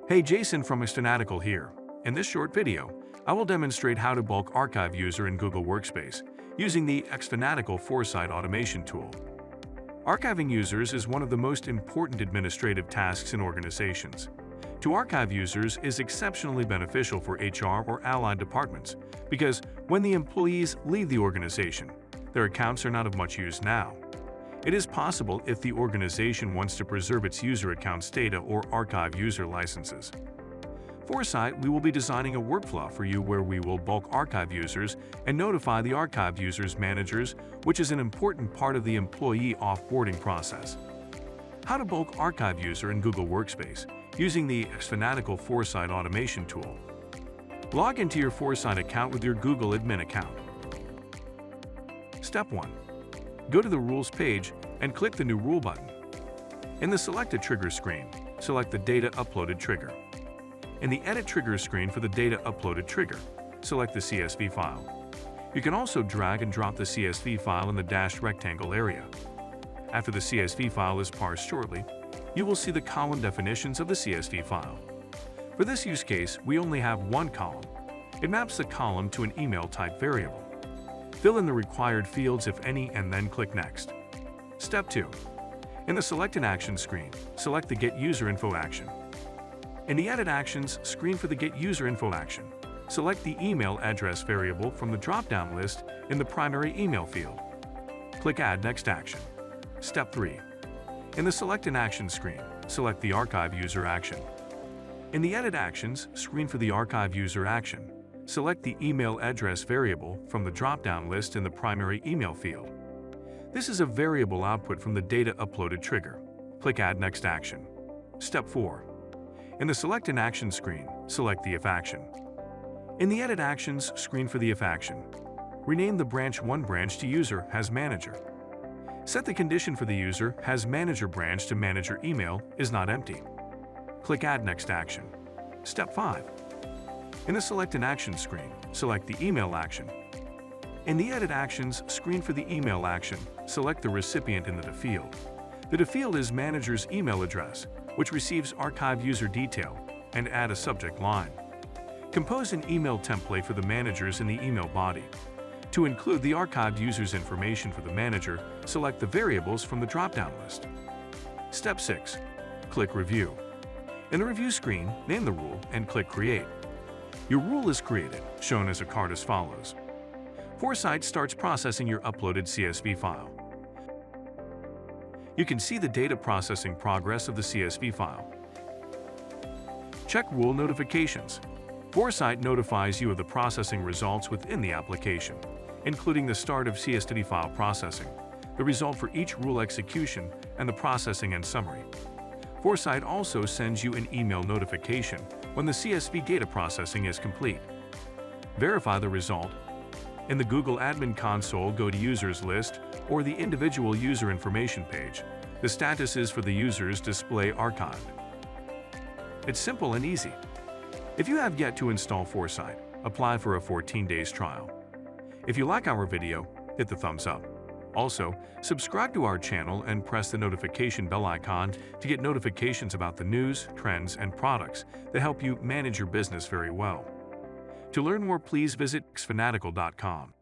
Hey, Jason from xFanatical here. In this short video, I will demonstrate how to bulk archive user in Google Workspace using the xFanatical Foresight automation tool. Archiving users is one of the most important administrative tasks in organizations. To archive users is exceptionally beneficial for HR or allied departments because when the employees leave the organization, their accounts are not of much use now. It is possible if the organization wants to preserve its user accounts data or archive user licenses. Foresight, we will be designing a workflow for you where we will bulk archive users and notify the archive users' managers, which is an important part of the employee offboarding process. How to bulk archive user in Google Workspace using the xFanatical Foresight automation tool. Log into your Foresight account with your Google admin account. Step 1. Go to the Rules page and click the New Rule button. In the Select a Trigger screen, select the Data Uploaded Trigger. In the Edit Trigger screen for the Data Uploaded Trigger, select the CSV file. You can also drag and drop the CSV file in the dashed rectangle area. After the CSV file is parsed shortly, you will see the column definitions of the CSV file. For this use case, we only have one column. It maps the column to an email type variable. Fill in the required fields if any and then click Next. Step 2. In the Select an Action screen, select the Get User Info action. In the Edit Actions screen for the Get User Info action, select the email address variable from the drop-down list in the primary email field. Click Add Next Action. Step 3. In the Select an Action screen, select the Archive User action. In the Edit Actions screen for the Archive User action, select the email address variable from the drop-down list in the primary email field. This is a variable output from the Data Uploaded Trigger. Click Add Next Action. Step 4. In the Select an Action screen, select the If action. In the Edit Actions screen for the If action, rename the branch 1 branch to User has Manager. Set the condition for the User has Manager branch to Manager email is not empty. Click Add Next Action. Step 5. In the Select an Action screen, select the Email action. In the Edit Actions screen for the Email action, select the recipient in the field. The field is Manager's email address, which receives archive user detail, and add a subject line. Compose an email template for the managers in the email body. To include the archived user's information for the manager, select the variables from the drop-down list. Step 6. Click Review. In the Review screen, name the rule and click Create. Your rule is created, shown as a card as follows. Foresight starts processing your uploaded CSV file. You can see the data processing progress of the CSV file. Check Rule Notifications. Foresight notifies you of the processing results within the application, including the start of CSV file processing, the result for each rule execution, and the processing and summary. Foresight also sends you an email notification when the CSV data processing is complete. Verify the result. In the Google Admin Console, go to Users List or the Individual User Information page. The status is for the user's display archived. It's simple and easy. If you have yet to install Foresight, apply for a 14 days trial. If you like our video, hit the thumbs up. Also, subscribe to our channel and press the notification bell icon to get notifications about the news, trends, and products that help you manage your business very well. To learn more, please visit xFanatical.com.